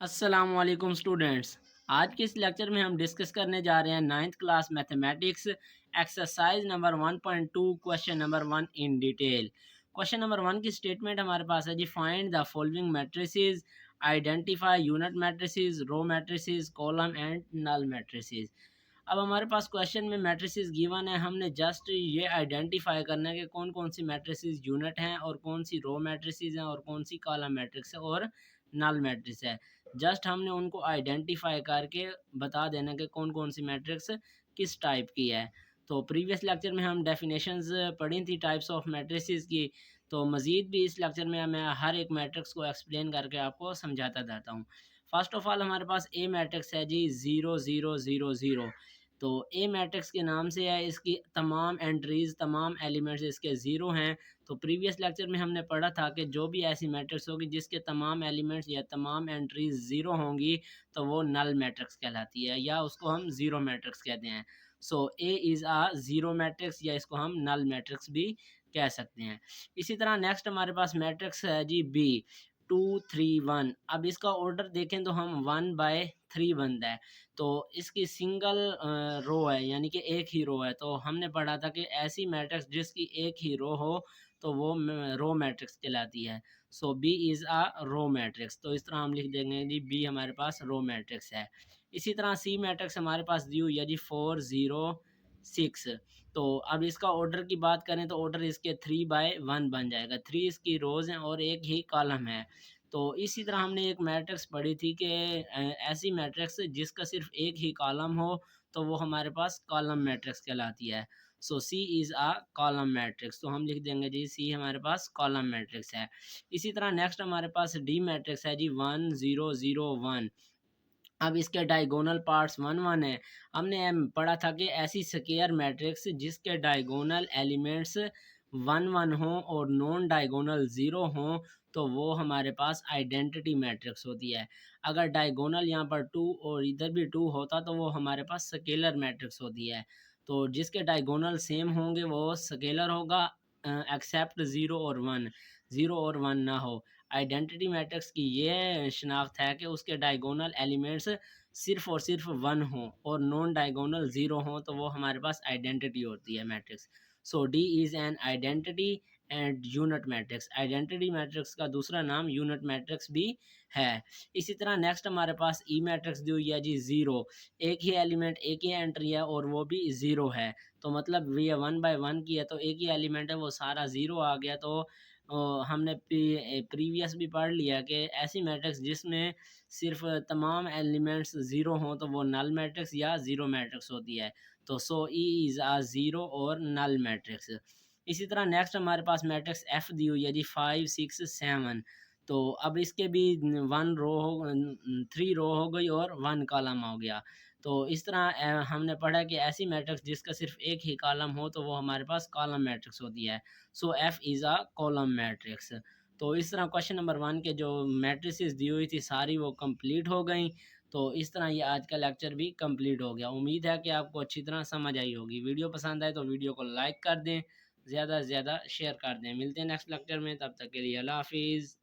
अस्सलामुअलैकुम स्टूडेंट्स। आज के इस लेक्चर में हम डिस्कस करने जा रहे हैं ninth class mathematics exercise number 1.2 question number 1 in detail. Question number 1 की स्टेटमेंट हमारे पास है जी, find the following matrices, identify unit matrices, row matrices, column and null matrices. अब हमारे पास क्वेश्चन में मैट्रिसेस गिवन है, हमने जस्ट ये आइडेंटिफाई करना है कि कौन कौन सी मैट्रिसेस यूनिट हैं और कौन सी रो मैट्रिसेस हैं और कौन सी कॉलम मैट्रिक्स है और नल मैट्रिक्स है। जस्ट हमने उनको आइडेंटिफाई करके बता देना कि कौन कौन सी मैट्रिक्स किस टाइप की है। तो प्रीवियस लेक्चर में हम डेफिनेशंस पढ़ी थी टाइप्स ऑफ मैट्रिसेस की। तो मज़ीद भी इस लेक्चर में मैं हर एक मैट्रिक्स को एक्सप्लेन करके आपको समझाता जाता हूँ। फर्स्ट ऑफ ऑल हमारे पास ए मैट्रिक्स है जी, 0 0 0 0। तो ए मैट्रिक्स के नाम से है, इसकी तमाम एंट्रीज तमाम एलिमेंट्स इसके ज़ीरो हैं। तो प्रीवियस लेक्चर में हमने पढ़ा था कि जो भी ऐसी मैट्रिक्स होगी जिसके तमाम एलिमेंट्स या तमाम एंट्रीज ज़ीरो होंगी तो वो नल मैट्रिक्स कहलाती है, या उसको हम ज़ीरो मैट्रिक्स कहते हैं। So A is a zero matrix, या इसको हम नल मैट्रिक्स भी कह सकते हैं। इसी तरह नेक्स्ट हमारे पास मैट्रिक्स है जी बी, 2 3 1। अब इसका ऑर्डर देखें तो हम 1/3 बनता है। तो इसकी सिंगल रो है, यानी कि एक ही रो है। तो हमने पढ़ा था कि ऐसी मैट्रिक्स जिसकी एक ही रो हो तो वो रो मैट्रिक्स कहलाती है। So B is a row matrix. तो इस तरह हम लिख देंगे जी, बी हमारे पास रो मैट्रिक्स है। इसी तरह सी मैट्रिक्स हमारे पास दी हुई है जी, 4 0 6। तो अब इसका ऑर्डर की बात करें तो ऑर्डर इसके 3/1 बन जाएगा। 3 इसकी रोज़ हैं और एक ही कॉलम है। तो इसी तरह हमने एक मैट्रिक्स पढ़ी थी कि ऐसी मैट्रिक्स जिसका सिर्फ एक ही कॉलम हो तो वो हमारे पास कॉलम मैट्रिक्स कहलाती है। सो सी इज़ अ कॉलम मैट्रिक्स। तो हम लिख देंगे जी, सी हमारे पास कॉलम मैट्रिक्स है। इसी तरह नेक्स्ट हमारे पास डी मैट्रिक्स है जी, 1 0 0 1। अब इसके डायगोनल पार्ट्स 1 1 है। हमने पढ़ा था कि ऐसी स्क्वायर मैट्रिक्स जिसके डायगोनल एलिमेंट्स 1 1 हों और नॉन डायगोनल 0 हों तो वो हमारे पास आइडेंटिटी मैट्रिक्स होती है। अगर डायगोनल यहाँ पर 2 और इधर भी 2 होता तो वो हमारे पास स्केलर मैट्रिक्स होती है। तो जिसके डायगोनल सेम होंगे वो स्केलर होगा, एक्सेप्ट 0 और 1, 0 और 1 ना हो। आइडेंटिटी मैट्रिक्स की ये शनाख्त है कि उसके डायगोनल एलिमेंट्स सिर्फ और सिर्फ 1 हों और नॉन डायगोनल 0 हों तो वो हमारे पास आइडेंटिटी होती है matrix. So D is an identity and unit matrix. Identity matrix का दूसरा नाम यूनिट मैट्रिक्स भी है। इसी तरह नेक्स्ट हमारे पास ई मैट्रिक्स दी हुई है जी, 0। एक ही एलिमेंट, एक ही एंट्री है और वो भी 0 है। तो मतलब ये 1/1 की है तो एक ही एलिमेंट है, वो सारा 0 आ गया। तो हमने प्रीवियस भी पढ़ लिया कि ऐसी मैट्रिक्स जिसमें सिर्फ तमाम एलिमेंट्स ज़ीरो हों तो वो नल मैट्रिक्स या ज़ीरो मैट्रिक्स होती है। तो सो ई इज़ आ ज़ीरो और नल मैट्रिक्स। इसी तरह नेक्स्ट हमारे पास मैट्रिक्स एफ दी हुई है जी, 5 6 7। तो अब इसके भी 3 रो हो गई और 1 कॉलम हो गया। तो इस तरह हमने पढ़ा कि ऐसी मैट्रिक्स जिसका सिर्फ एक ही कॉलम हो तो वो हमारे पास कॉलम मैट्रिक्स होती है। So F is a column matrix. तो इस तरह क्वेश्चन नंबर 1 के जो मैट्रिसेस दी हुई थी सारी वो कंप्लीट हो गई। तो इस तरह ये आज का लेक्चर भी कंप्लीट हो गया। उम्मीद है कि आपको अच्छी तरह समझ आई होगी। वीडियो पसंद आए तो वीडियो को लाइक कर दें, ज़्यादा से ज़्यादा शेयर कर दें। मिलते हैं नेक्स्ट लेक्चर में, तब तक के लिए अल्लाह हाफ़िज़।